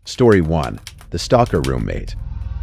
Story 1. The Stalker Roommate.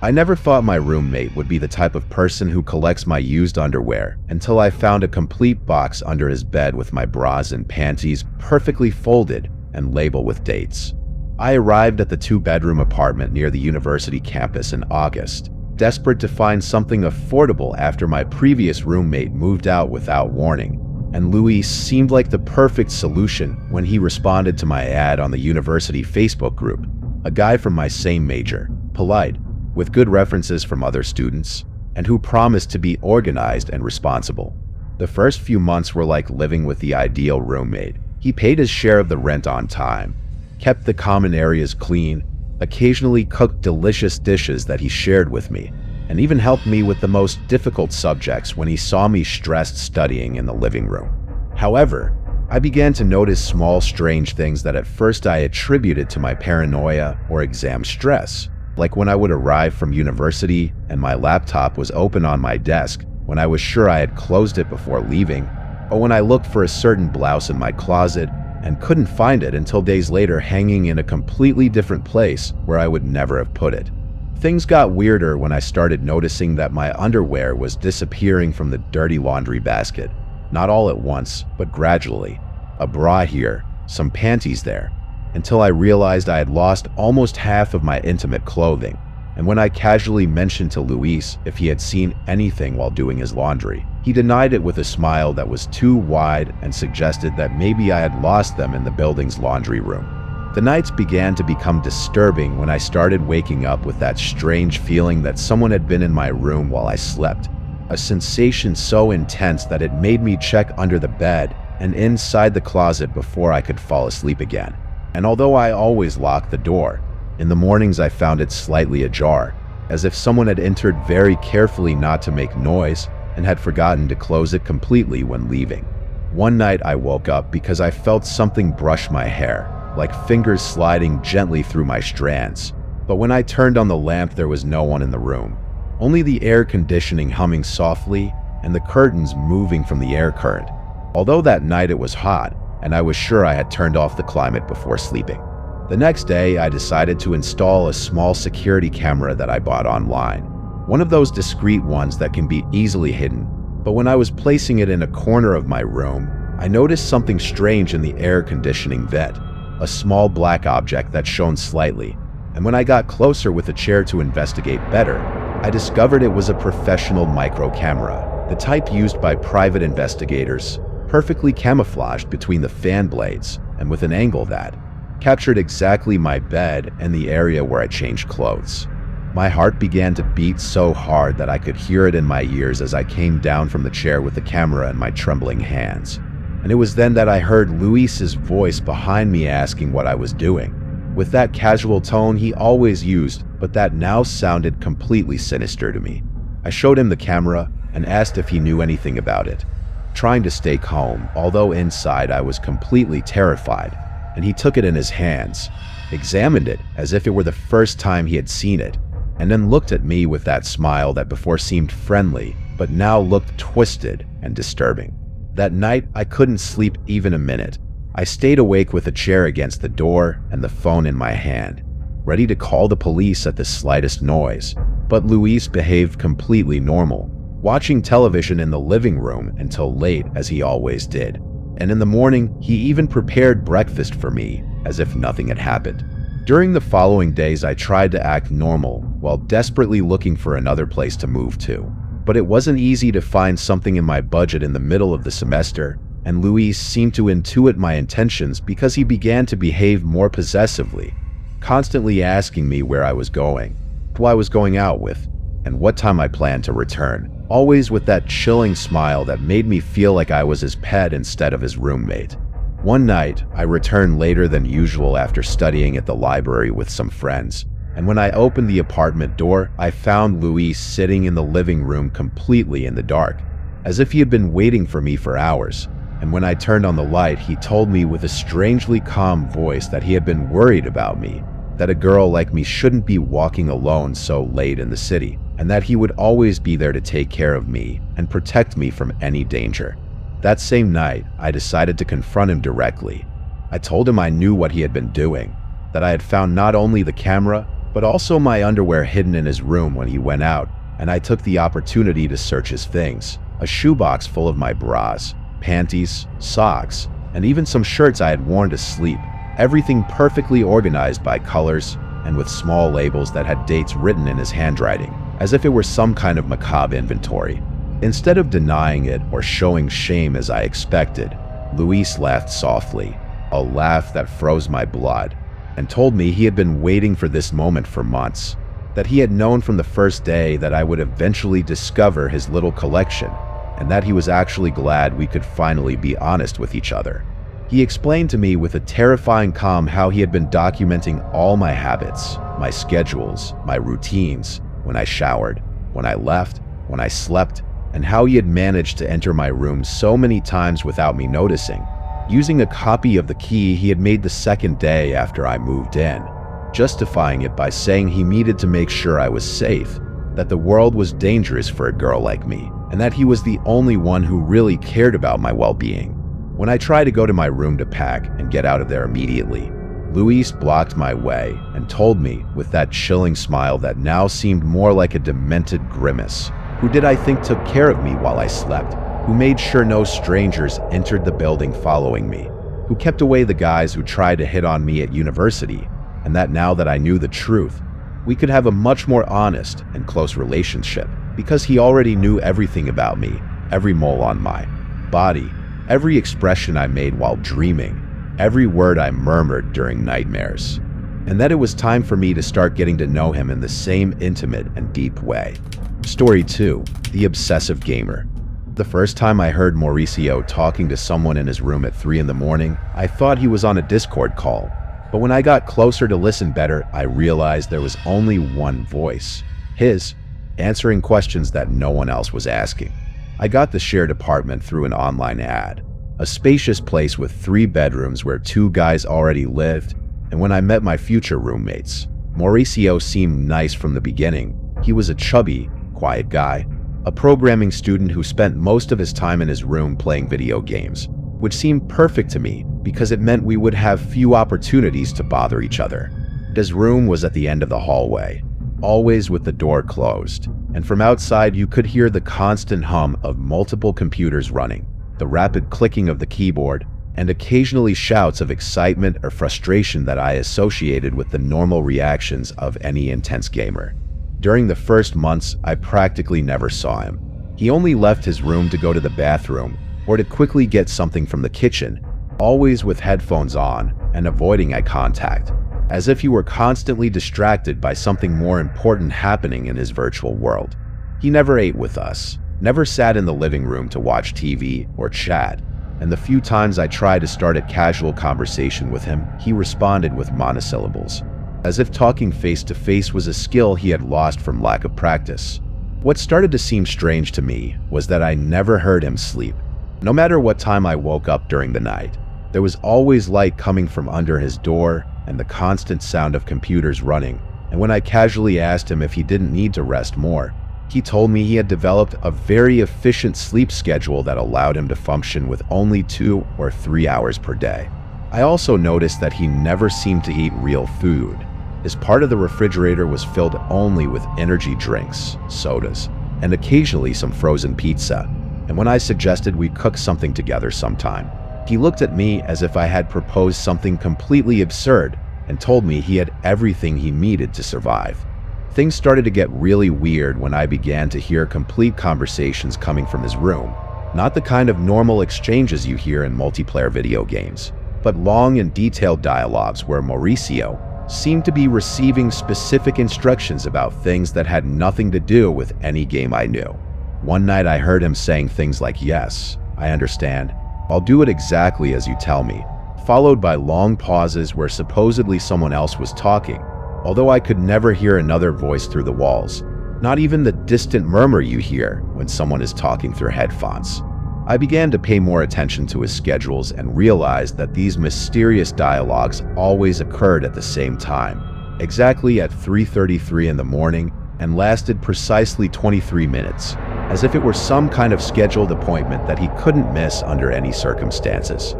I never thought my roommate would be the type of person who collects my used underwear until I found a complete box under his bed with my bras and panties perfectly folded and labeled with dates. I arrived at the two-bedroom apartment near the university campus in August, desperate to find something affordable after my previous roommate moved out without warning, and Luis seemed like the perfect solution when he responded to my ad on the university Facebook group. A guy from my same major, polite, with good references from other students, and who promised to be organized and responsible. The first few months were like living with the ideal roommate. He paid his share of the rent on time, kept the common areas clean, occasionally cooked delicious dishes that he shared with me, and even helped me with the most difficult subjects when he saw me stressed studying in the living room. However, I began to notice small, strange things that at first I attributed to my paranoia or exam stress, like when I would arrive from university and my laptop was open on my desk when I was sure I had closed it before leaving, or when I looked for a certain blouse in my closet and couldn't find it until days later hanging in a completely different place where I would never have put it. Things got weirder when I started noticing that my underwear was disappearing from the dirty laundry basket. Not all at once, but gradually. A bra here, some panties there, until I realized I had lost almost half of my intimate clothing. And when I casually mentioned to Luis if he had seen anything while doing his laundry, he denied it with a smile that was too wide and suggested that maybe I had lost them in the building's laundry room. The nights began to become disturbing when I started waking up with that strange feeling that someone had been in my room while I slept. A sensation so intense that it made me check under the bed and inside the closet before I could fall asleep again. And although I always locked the door, in the mornings I found it slightly ajar, as if someone had entered very carefully not to make noise and had forgotten to close it completely when leaving. One night I woke up because I felt something brush my hair, like fingers sliding gently through my strands. But when I turned on the lamp, there was no one in the room. Only the air conditioning humming softly and the curtains moving from the air current. Although that night it was hot, and I was sure I had turned off the climate before sleeping. The next day, I decided to install a small security camera that I bought online. One of those discreet ones that can be easily hidden. But when I was placing it in a corner of my room, I noticed something strange in the air conditioning vent. A small black object that shone slightly. And when I got closer with a chair to investigate better, I discovered it was a professional micro camera, the type used by private investigators, perfectly camouflaged between the fan blades and with an angle that captured exactly my bed and the area where I changed clothes. My heart began to beat so hard that I could hear it in my ears as I came down from the chair with the camera in my trembling hands. And it was then that I heard Luis's voice behind me asking what I was doing, with that casual tone he always used, but that now sounded completely sinister to me. I showed him the camera and asked if he knew anything about it, trying to stay calm, although inside I was completely terrified, and he took it in his hands, examined it as if it were the first time he had seen it, and then looked at me with that smile that before seemed friendly, but now looked twisted and disturbing. That night, I couldn't sleep even a minute. I stayed awake with a chair against the door and the phone in my hand, ready to call the police at the slightest noise. But Luis behaved completely normal, watching television in the living room until late as he always did. And in the morning, he even prepared breakfast for me as if nothing had happened. During the following days, I tried to act normal while desperately looking for another place to move to. But it wasn't easy to find something in my budget in the middle of the semester, and Luis seemed to intuit my intentions because he began to behave more possessively, constantly asking me where I was going, who I was going out with, and what time I planned to return, always with that chilling smile that made me feel like I was his pet instead of his roommate. One night, I returned later than usual after studying at the library with some friends, and when I opened the apartment door, I found Luis sitting in the living room completely in the dark, as if he had been waiting for me for hours. And when I turned on the light, he told me with a strangely calm voice that he had been worried about me, that a girl like me shouldn't be walking alone so late in the city, and that he would always be there to take care of me and protect me from any danger. That same night, I decided to confront him directly. I told him I knew what he had been doing, that I had found not only the camera, but also my underwear hidden in his room when he went out, and I took the opportunity to search his things. A shoebox full of my bras, panties, socks, and even some shirts I had worn to sleep. Everything perfectly organized by colors and with small labels that had dates written in his handwriting, as if it were some kind of macabre inventory. Instead of denying it or showing shame as I expected, Luis laughed softly, a laugh that froze my blood, and told me he had been waiting for this moment for months, that he had known from the first day that I would eventually discover his little collection, and that he was actually glad we could finally be honest with each other. He explained to me with a terrifying calm how he had been documenting all my habits, my schedules, my routines, when I showered, when I left, when I slept, and how he had managed to enter my room so many times without me noticing, using a copy of the key he had made the second day after I moved in, justifying it by saying he needed to make sure I was safe, that the world was dangerous for a girl like me, and that he was the only one who really cared about my well-being. When I tried to go to my room to pack and get out of there immediately, Luis blocked my way and told me, with that chilling smile that now seemed more like a demented grimace, who did I think took care of me while I slept, who made sure no strangers entered the building following me, who kept away the guys who tried to hit on me at university, and that now that I knew the truth, we could have a much more honest and close relationship, because he already knew everything about me, every mole on my body, every expression I made while dreaming, every word I murmured during nightmares, and that it was time for me to start getting to know him in the same intimate and deep way. Story 2. The Obsessive Gamer. The first time I heard Mauricio talking to someone in his room at 3 in the morning, I thought he was on a Discord call. But when I got closer to listen better, I realized there was only one voice, his, answering questions that no one else was asking. I got the shared apartment through an online ad, a spacious place with 3 bedrooms where 2 guys already lived, and when I met my future roommates, Mauricio seemed nice from the beginning. He was a chubby, quiet guy, a programming student who spent most of his time in his room playing video games, which seemed perfect to me because it meant we would have few opportunities to bother each other. His room was at the end of the hallway, always with the door closed, and from outside you could hear the constant hum of multiple computers running, the rapid clicking of the keyboard, and occasionally shouts of excitement or frustration that I associated with the normal reactions of any intense gamer. During the first months, I practically never saw him. He only left his room to go to the bathroom or to quickly get something from the kitchen, always with headphones on and avoiding eye contact, as if he were constantly distracted by something more important happening in his virtual world. He never ate with us, never sat in the living room to watch TV or chat, and the few times I tried to start a casual conversation with him, he responded with monosyllables, as if talking face-to-face was a skill he had lost from lack of practice. What started to seem strange to me was that I never heard him sleep. No matter what time I woke up during the night, there was always light coming from under his door and the constant sound of computers running, and when I casually asked him if he didn't need to rest more, he told me he had developed a very efficient sleep schedule that allowed him to function with only 2 or 3 hours per day. I also noticed that he never seemed to eat real food. His part of the refrigerator was filled only with energy drinks, sodas, and occasionally some frozen pizza, and when I suggested we cook something together sometime, he looked at me as if I had proposed something completely absurd and told me he had everything he needed to survive. Things started to get really weird when I began to hear complete conversations coming from his room, not the kind of normal exchanges you hear in multiplayer video games, but long and detailed dialogues where Mauricio seemed to be receiving specific instructions about things that had nothing to do with any game I knew. One night I heard him saying things like, "Yes, I understand. I'll do it exactly as you tell me," followed by long pauses where supposedly someone else was talking, although I could never hear another voice through the walls, not even the distant murmur you hear when someone is talking through headphones. I began to pay more attention to his schedules and realized that these mysterious dialogues always occurred at the same time, exactly at 3:33 in the morning, and lasted precisely 23 minutes, as if it were some kind of scheduled appointment that he couldn't miss under any circumstances.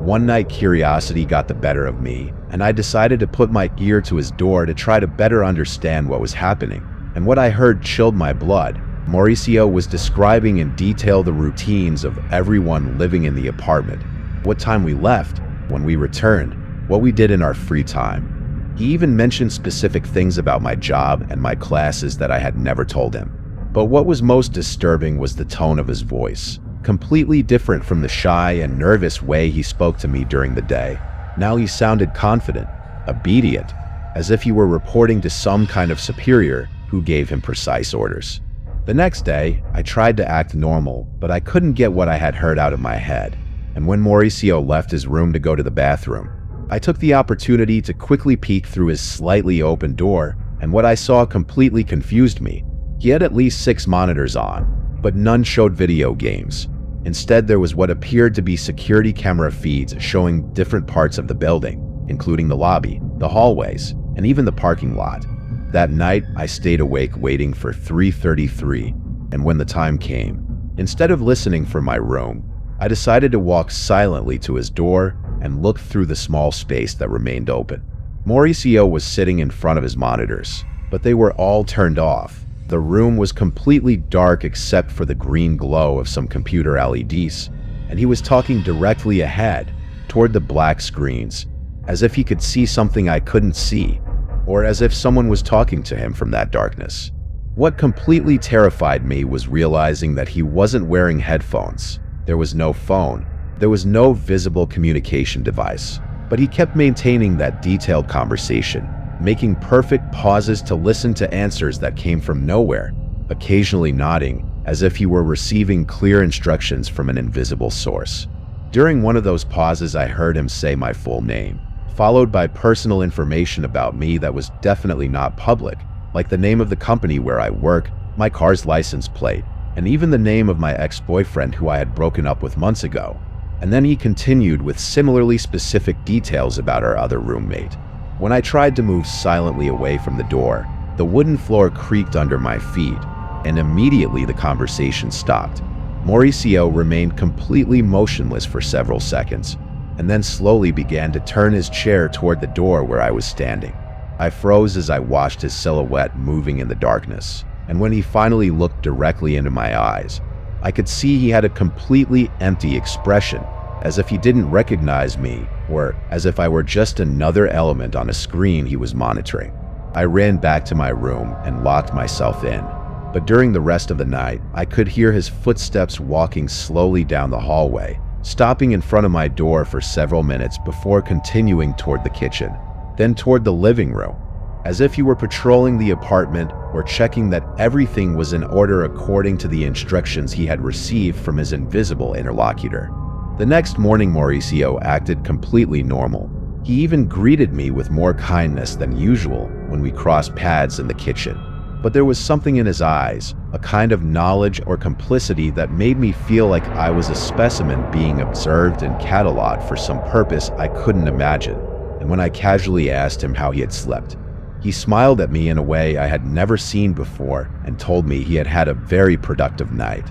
One night, curiosity got the better of me, and I decided to put my ear to his door to try to better understand what was happening. And what I heard chilled my blood. Mauricio was describing in detail the routines of everyone living in the apartment, what time we left, when we returned, what we did in our free time. He even mentioned specific things about my job and my classes that I had never told him. But what was most disturbing was the tone of his voice, completely different from the shy and nervous way he spoke to me during the day. Now he sounded confident, obedient, as if he were reporting to some kind of superior who gave him precise orders. The next day, I tried to act normal, but I couldn't get what I had heard out of my head. And when Mauricio left his room to go to the bathroom, I took the opportunity to quickly peek through his slightly open door, and what I saw completely confused me. He had at least 6 monitors on, but none showed video games. Instead, there was what appeared to be security camera feeds showing different parts of the building, including the lobby, the hallways, and even the parking lot. That night, I stayed awake waiting for 3:33, and when the time came, instead of listening from my room, I decided to walk silently to his door and look through the small space that remained open. Mauricio was sitting in front of his monitors, but they were all turned off. The room was completely dark except for the green glow of some computer LEDs, and he was talking directly ahead, toward the black screens, as if he could see something I couldn't see, or as if someone was talking to him from that darkness. What completely terrified me was realizing that he wasn't wearing headphones. There was no phone. There was no visible communication device. But he kept maintaining that detailed conversation, making perfect pauses to listen to answers that came from nowhere, occasionally nodding, as if he were receiving clear instructions from an invisible source. During one of those pauses, I heard him say my full name, followed by personal information about me that was definitely not public, like the name of the company where I work, my car's license plate, and even the name of my ex-boyfriend who I had broken up with months ago. And then he continued with similarly specific details about our other roommate. When I tried to move silently away from the door, the wooden floor creaked under my feet, and immediately the conversation stopped. Mauricio remained completely motionless for several seconds, and then slowly began to turn his chair toward the door where I was standing. I froze as I watched his silhouette moving in the darkness, and when he finally looked directly into my eyes, I could see he had a completely empty expression, as if he didn't recognize me, or as if I were just another element on a screen he was monitoring. I ran back to my room and locked myself in, but during the rest of the night, I could hear his footsteps walking slowly down the hallway, stopping in front of my door for several minutes before continuing toward the kitchen, then toward the living room, as if he were patrolling the apartment or checking that everything was in order according to the instructions he had received from his invisible interlocutor. The next morning, Mauricio acted completely normal. He even greeted me with more kindness than usual when we crossed paths in the kitchen. But there was something in his eyes, a kind of knowledge or complicity that made me feel like I was a specimen being observed and cataloged for some purpose I couldn't imagine. And when I casually asked him how he had slept, he smiled at me in a way I had never seen before and told me he had had a very productive night,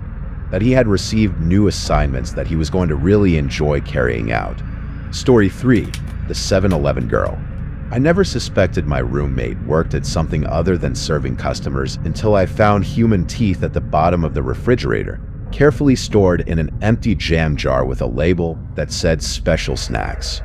that he had received new assignments that he was going to really enjoy carrying out. Story 3. The 7-Eleven Girl. I never suspected my roommate worked at something other than serving customers until I found human teeth at the bottom of the refrigerator, carefully stored in an empty jam jar with a label that said special snacks.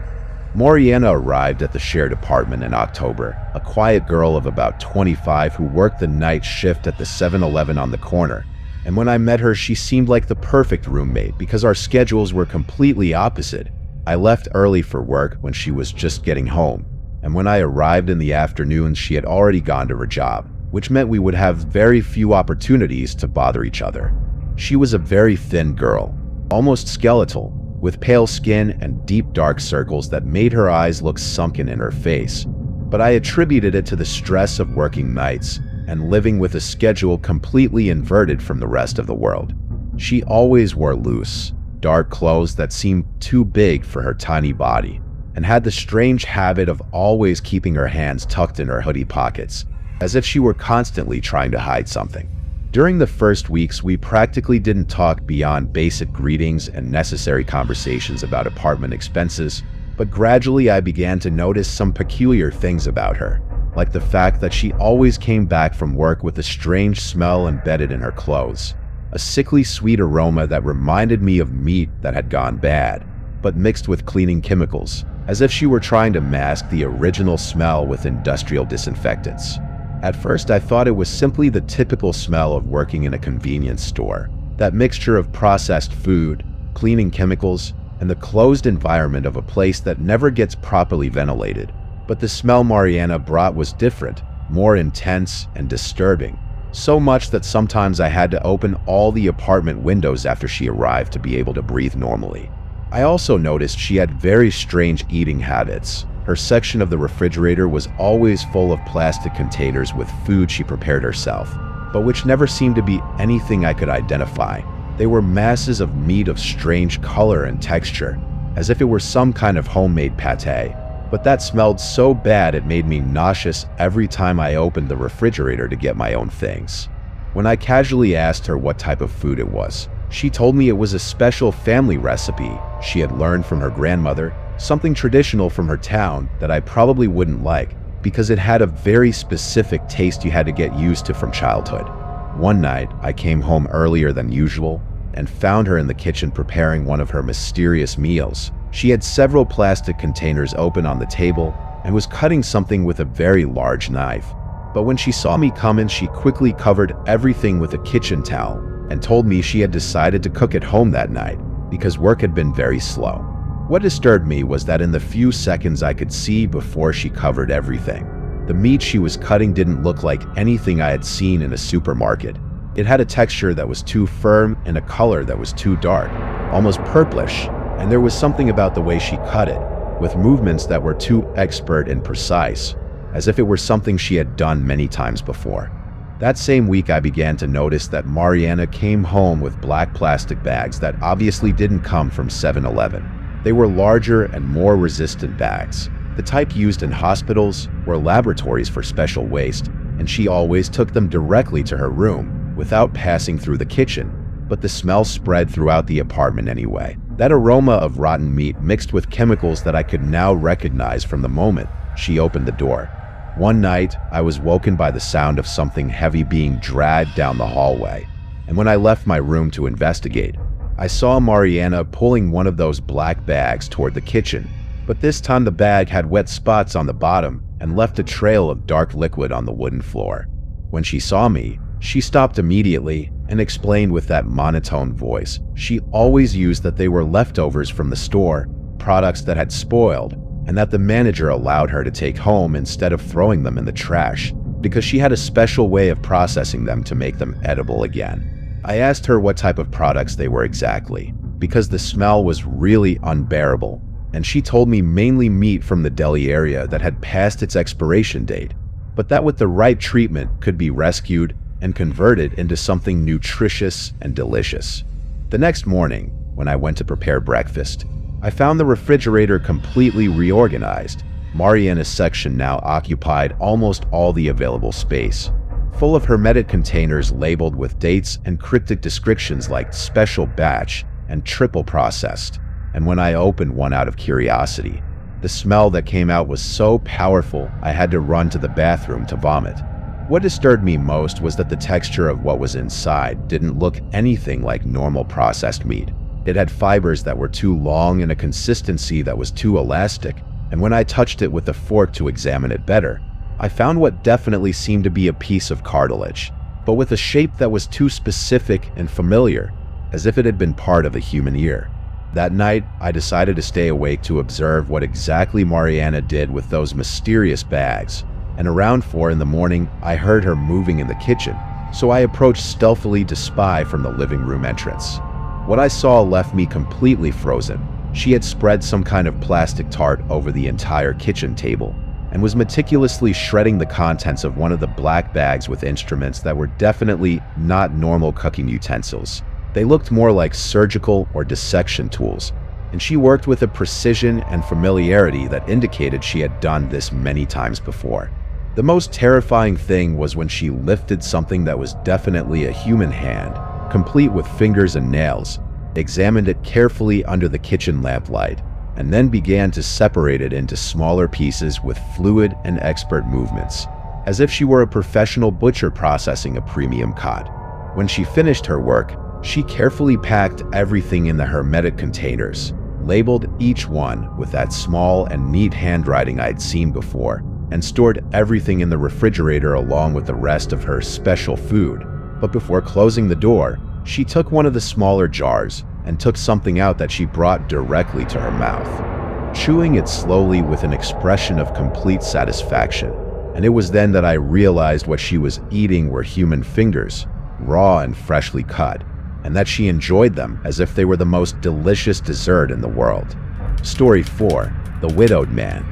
Moriana arrived at the shared apartment in October, a quiet girl of about 25 who worked the night shift at the 7-Eleven on the corner. And when I met her, she seemed like the perfect roommate because our schedules were completely opposite. I left early for work when she was just getting home, and when I arrived in the afternoon, she had already gone to her job, which meant we would have very few opportunities to bother each other. She was a very thin girl, almost skeletal, with pale skin and deep dark circles that made her eyes look sunken in her face. But I attributed it to the stress of working nights and living with a schedule completely inverted from the rest of the world. She always wore loose, dark clothes that seemed too big for her tiny body, and had the strange habit of always keeping her hands tucked in her hoodie pockets, as if she were constantly trying to hide something. During the first weeks, we practically didn't talk beyond basic greetings and necessary conversations about apartment expenses, but gradually I began to notice some peculiar things about her, like the fact that she always came back from work with a strange smell embedded in her clothes, a sickly sweet aroma that reminded me of meat that had gone bad, but mixed with cleaning chemicals, as if she were trying to mask the original smell with industrial disinfectants. At first, I thought it was simply the typical smell of working in a convenience store, that mixture of processed food, cleaning chemicals, and the closed environment of a place that never gets properly ventilated. But the smell Mariana brought was different, more intense and disturbing, so much that sometimes I had to open all the apartment windows after she arrived to be able to breathe normally. I also noticed she had very strange eating habits. Her section of the refrigerator was always full of plastic containers with food she prepared herself, but which never seemed to be anything I could identify. They were masses of meat of strange color and texture, as if it were some kind of homemade pate, but that smelled so bad it made me nauseous every time I opened the refrigerator to get my own things. When I casually asked her what type of food it was, she told me it was a special family recipe she had learned from her grandmother, something traditional from her town that I probably wouldn't like because it had a very specific taste you had to get used to from childhood. One night, I came home earlier than usual and found her in the kitchen preparing one of her mysterious meals. She had several plastic containers open on the table and was cutting something with a very large knife. But when she saw me come in, she quickly covered everything with a kitchen towel and told me she had decided to cook at home that night because work had been very slow. What disturbed me was that in the few seconds I could see before she covered everything, the meat she was cutting didn't look like anything I had seen in a supermarket. It had a texture that was too firm and a color that was too dark, almost purplish, and there was something about the way she cut it, with movements that were too expert and precise, as if it were something she had done many times before. That same week, I began to notice that Mariana came home with black plastic bags that obviously didn't come from 7-Eleven. They were larger and more resistant bags, the type used in hospitals or laboratories for special waste, and she always took them directly to her room without passing through the kitchen. But the smell spread throughout the apartment anyway. That aroma of rotten meat mixed with chemicals that I could now recognize from the moment she opened the door. One night, I was woken by the sound of something heavy being dragged down the hallway, and when I left my room to investigate, I saw Mariana pulling one of those black bags toward the kitchen, but this time the bag had wet spots on the bottom and left a trail of dark liquid on the wooden floor. When she saw me, she stopped immediately and explained with that monotone voice she always used that they were leftovers from the store, products that had spoiled, and that the manager allowed her to take home instead of throwing them in the trash, because she had a special way of processing them to make them edible again. I asked her what type of products they were exactly, because the smell was really unbearable, and she told me mainly meat from the deli area that had passed its expiration date, but that with the right treatment could be rescued and converted into something nutritious and delicious. The next morning, when I went to prepare breakfast, I found the refrigerator completely reorganized. Mariana's section now occupied almost all the available space, full of hermetic containers labeled with dates and cryptic descriptions like special batch and triple processed. And when I opened one out of curiosity, the smell that came out was so powerful I had to run to the bathroom to vomit. What disturbed me most was that the texture of what was inside didn't look anything like normal processed meat. It had fibers that were too long and a consistency that was too elastic, and when I touched it with a fork to examine it better, I found what definitely seemed to be a piece of cartilage, but with a shape that was too specific and familiar, as if it had been part of a human ear. That night, I decided to stay awake to observe what exactly Mariana did with those mysterious bags, and around 4 in the morning, I heard her moving in the kitchen, so I approached stealthily to spy from the living room entrance. What I saw left me completely frozen. She had spread some kind of plastic tarp over the entire kitchen table and was meticulously shredding the contents of one of the black bags with instruments that were definitely not normal cooking utensils. They looked more like surgical or dissection tools, and she worked with a precision and familiarity that indicated she had done this many times before. The most terrifying thing was when she lifted something that was definitely a human hand, complete with fingers and nails, examined it carefully under the kitchen lamplight, and then began to separate it into smaller pieces with fluid and expert movements, as if she were a professional butcher processing a premium cod. When she finished her work, she carefully packed everything in the hermetic containers, labeled each one with that small and neat handwriting I'd seen before, and stored everything in the refrigerator along with the rest of her special food. But before closing the door, she took one of the smaller jars and took something out that she brought directly to her mouth, chewing it slowly with an expression of complete satisfaction. And it was then that I realized what she was eating were human fingers, raw and freshly cut, and that she enjoyed them as if they were the most delicious dessert in the world. Story 4. The Widowed Man.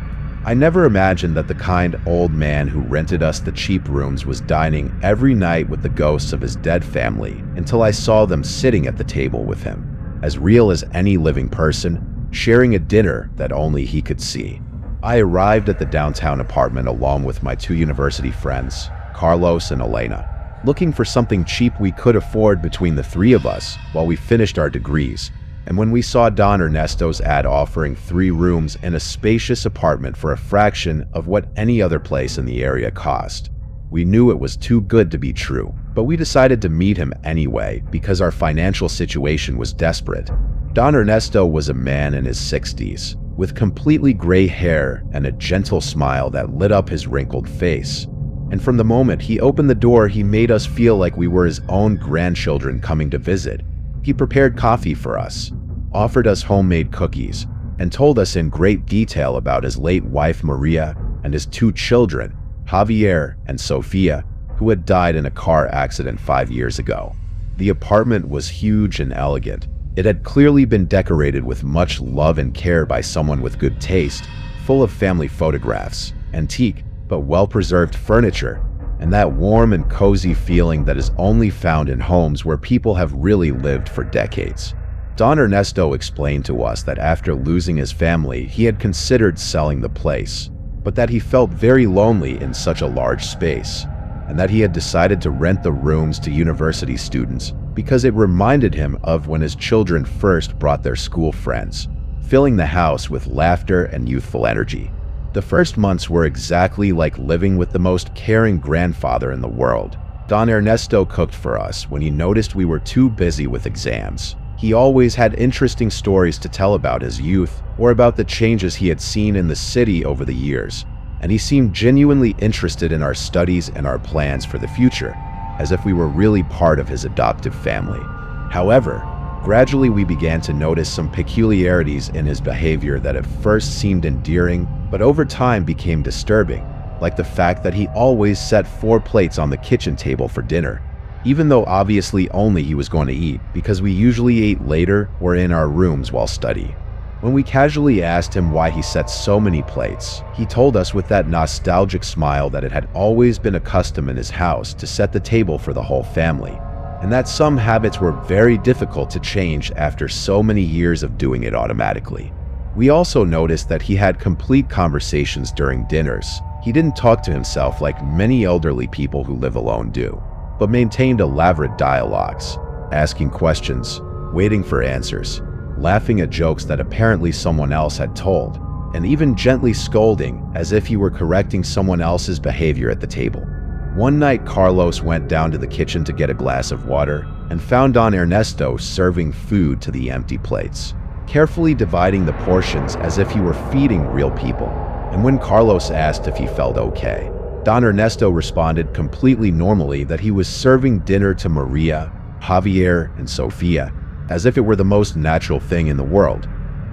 I never imagined that the kind old man who rented us the cheap rooms was dining every night with the ghosts of his dead family until I saw them sitting at the table with him, as real as any living person, sharing a dinner that only he could see. I arrived at the downtown apartment along with my 2 university friends, Carlos and Elena, looking for something cheap we could afford between the 3 of us while we finished our degrees. And when we saw Don Ernesto's ad offering 3 rooms in a spacious apartment for a fraction of what any other place in the area cost, we knew it was too good to be true. But we decided to meet him anyway because our financial situation was desperate. Don Ernesto was a man in his 60s, with completely gray hair and a gentle smile that lit up his wrinkled face. And from the moment he opened the door, he made us feel like we were his own grandchildren coming to visit. He prepared coffee for us, offered us homemade cookies, and told us in great detail about his late wife Maria and his 2 children, Javier and Sofia, who had died in a car accident 5 years ago. The apartment was huge and elegant. It had clearly been decorated with much love and care by someone with good taste, full of family photographs, antique but well-preserved furniture, and that warm and cozy feeling that is only found in homes where people have really lived for decades. Don Ernesto explained to us that after losing his family, he had considered selling the place, but that he felt very lonely in such a large space, and that he had decided to rent the rooms to university students because it reminded him of when his children first brought their school friends, filling the house with laughter and youthful energy. The first months were exactly like living with the most caring grandfather in the world. Don Ernesto cooked for us when he noticed we were too busy with exams. He always had interesting stories to tell about his youth or about the changes he had seen in the city over the years, and he seemed genuinely interested in our studies and our plans for the future, as if we were really part of his adoptive family. However, gradually we began to notice some peculiarities in his behavior that at first seemed endearing, but over time became disturbing, like the fact that he always set 4 plates on the kitchen table for dinner, even though obviously only he was going to eat because we usually ate later or in our rooms while studying. When we casually asked him why he set so many plates, he told us with that nostalgic smile that it had always been a custom in his house to set the table for the whole family, and that some habits were very difficult to change after so many years of doing it automatically. We also noticed that he had complete conversations during dinners. He didn't talk to himself like many elderly people who live alone do, but maintained elaborate dialogues, asking questions, waiting for answers, laughing at jokes that apparently someone else had told, and even gently scolding as if he were correcting someone else's behavior at the table. One night, Carlos went down to the kitchen to get a glass of water and found Don Ernesto serving food to the empty plates, carefully dividing the portions as if he were feeding real people. And when Carlos asked if he felt okay, Don Ernesto responded completely normally that he was serving dinner to Maria, Javier, and Sofia, as if it were the most natural thing in the world,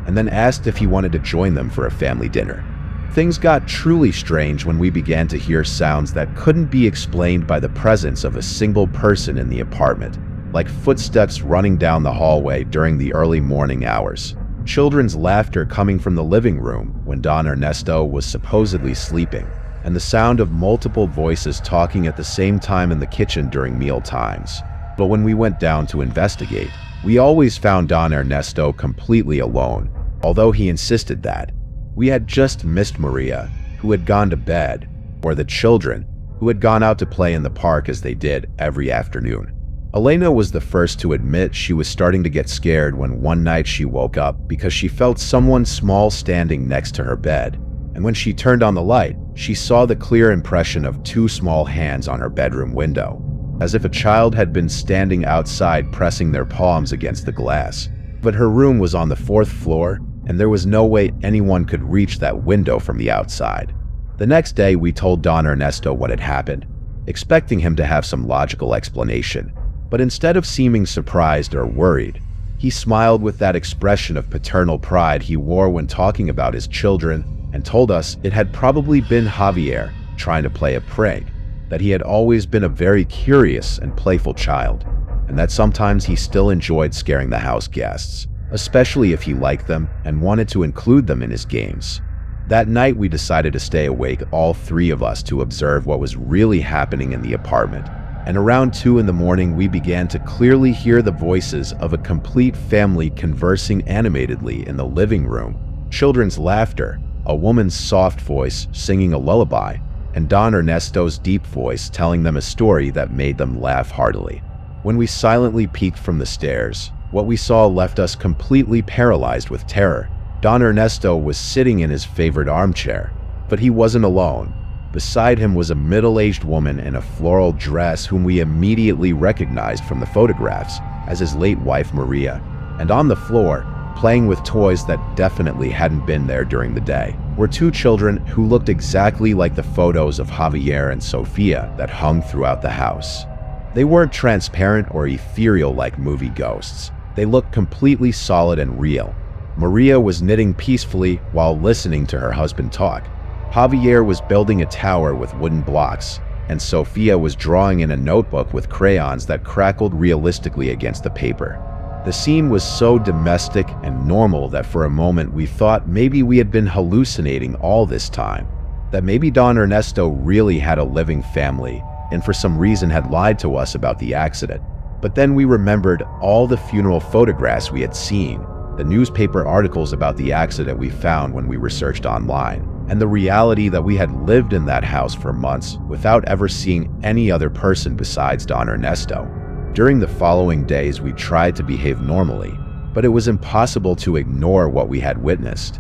and then asked if he wanted to join them for a family dinner. Things got truly strange when we began to hear sounds that couldn't be explained by the presence of a single person in the apartment, like footsteps running down the hallway during the early morning hours, children's laughter coming from the living room when Don Ernesto was supposedly sleeping, and the sound of multiple voices talking at the same time in the kitchen during meal times. But when we went down to investigate, we always found Don Ernesto completely alone, although he insisted that we had just missed Maria, who had gone to bed, or the children, who had gone out to play in the park as they did every afternoon. Elena was the first to admit she was starting to get scared when one night she woke up because she felt someone small standing next to her bed, and when she turned on the light, she saw the clear impression of two small hands on her bedroom window, as if a child had been standing outside pressing their palms against the glass. But her room was on the 4th floor, and there was no way anyone could reach that window from the outside. The next day, we told Don Ernesto what had happened, expecting him to have some logical explanation. But instead of seeming surprised or worried, he smiled with that expression of paternal pride he wore when talking about his children and told us it had probably been Javier trying to play a prank, that he had always been a very curious and playful child, and that sometimes he still enjoyed scaring the house guests, especially if he liked them and wanted to include them in his games. That night, we decided to stay awake, all three of us, to observe what was really happening in the apartment. And around 2 in the morning, we began to clearly hear the voices of a complete family conversing animatedly in the living room, children's laughter, a woman's soft voice singing a lullaby, and Don Ernesto's deep voice telling them a story that made them laugh heartily. When we silently peeked from the stairs, what we saw left us completely paralyzed with terror. Don Ernesto was sitting in his favorite armchair, but he wasn't alone. Beside him was a middle-aged woman in a floral dress whom we immediately recognized from the photographs as his late wife Maria, and on the floor, playing with toys that definitely hadn't been there during the day, were 2 children who looked exactly like the photos of Javier and Sofia that hung throughout the house. They weren't transparent or ethereal like movie ghosts. They looked completely solid and real. Maria was knitting peacefully while listening to her husband talk. Javier was building a tower with wooden blocks, and Sofia was drawing in a notebook with crayons that crackled realistically against the paper. The scene was so domestic and normal that for a moment we thought maybe we had been hallucinating all this time, that maybe Don Ernesto really had a living family and for some reason had lied to us about the accident. But then we remembered all the funeral photographs we had seen, the newspaper articles about the accident we found when we researched online, and the reality that we had lived in that house for months without ever seeing any other person besides Don Ernesto. During the following days, we tried to behave normally, but it was impossible to ignore what we had witnessed.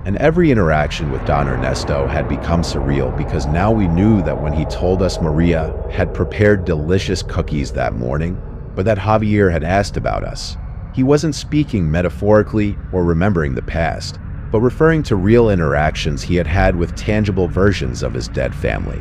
And every interaction with Don Ernesto had become surreal because now we knew that when he told us Maria had prepared delicious cookies that morning, but that Javier had asked about us, he wasn't speaking metaphorically or remembering the past, but referring to real interactions he had had with tangible versions of his dead family.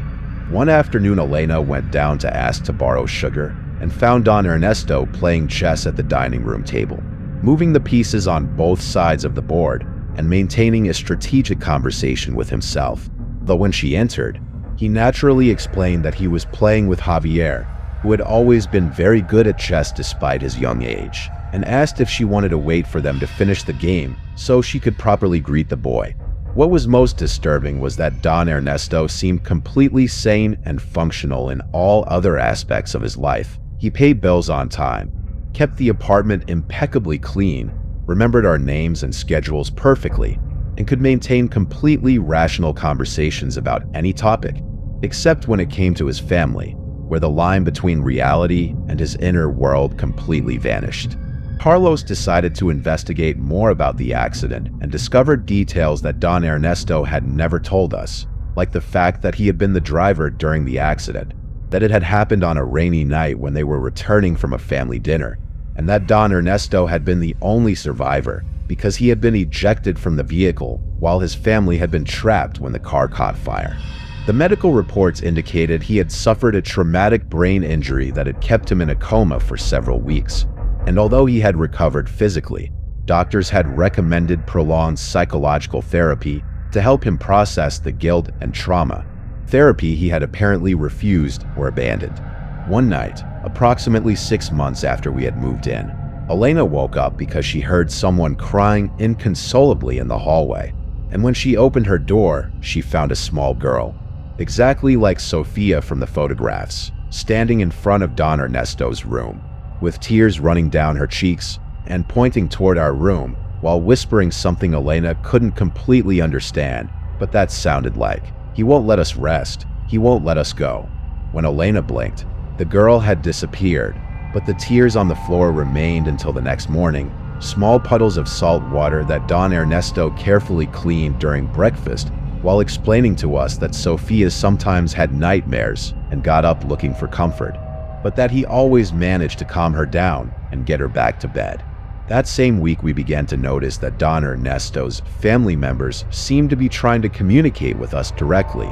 One afternoon, Elena went down to ask to borrow sugar and found Don Ernesto playing chess at the dining room table, moving the pieces on both sides of the board and maintaining a strategic conversation with himself. Though when she entered, he naturally explained that he was playing with Javier, who had always been very good at chess despite his young age, and asked if she wanted to wait for them to finish the game so she could properly greet the boy. What was most disturbing was that Don Ernesto seemed completely sane and functional in all other aspects of his life. He paid bills on time, kept the apartment impeccably clean, remembered our names and schedules perfectly, and could maintain completely rational conversations about any topic, except when it came to his family, where the line between reality and his inner world completely vanished. Carlos decided to investigate more about the accident and discovered details that Don Ernesto had never told us, like the fact that he had been the driver during the accident, that it had happened on a rainy night when they were returning from a family dinner, and that Don Ernesto had been the only survivor because he had been ejected from the vehicle while his family had been trapped when the car caught fire. The medical reports indicated he had suffered a traumatic brain injury that had kept him in a coma for several weeks. And although he had recovered physically, doctors had recommended prolonged psychological therapy to help him process the guilt and trauma, therapy he had apparently refused or abandoned. One night, approximately 6 months after we had moved in, Elena woke up because she heard someone crying inconsolably in the hallway, and when she opened her door, she found a small girl, exactly like Sofia from the photographs, standing in front of Don Ernesto's room, with tears running down her cheeks and pointing toward our room while whispering something Elena couldn't completely understand, but that sounded like, "He won't let us rest. He won't let us go." When Elena blinked, the girl had disappeared, but the tears on the floor remained until the next morning, small puddles of salt water that Don Ernesto carefully cleaned during breakfast while explaining to us that Sofia sometimes had nightmares and got up looking for comfort, but that he always managed to calm her down and get her back to bed. That same week, we began to notice that Don Ernesto's family members seemed to be trying to communicate with us directly.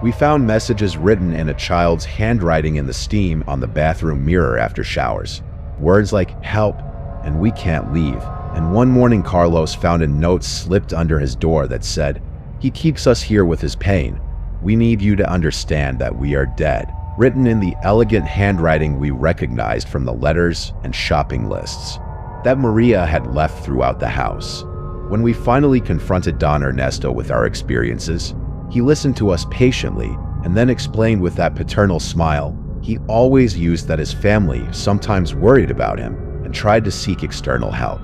We found messages written in a child's handwriting in the steam on the bathroom mirror after showers. Words like "help" and "we can't leave." And one morning, Carlos found a note slipped under his door that said, "He keeps us here with his pain. We need you to understand that we are dead," written in the elegant handwriting we recognized from the letters and shopping lists that Maria had left throughout the house. When we finally confronted Don Ernesto with our experiences, he listened to us patiently and then explained with that paternal smile he always used that his family sometimes worried about him and tried to seek external help,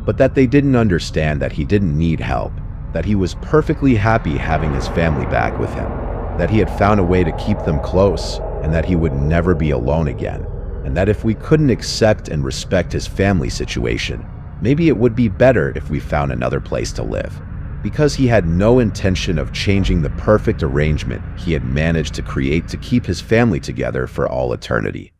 but that they didn't understand that he didn't need help, that he was perfectly happy having his family back with him, that he had found a way to keep them close, and that he would never be alone again, and that if we couldn't accept and respect his family situation, maybe it would be better if we found another place to live. Because he had no intention of changing the perfect arrangement he had managed to create to keep his family together for all eternity.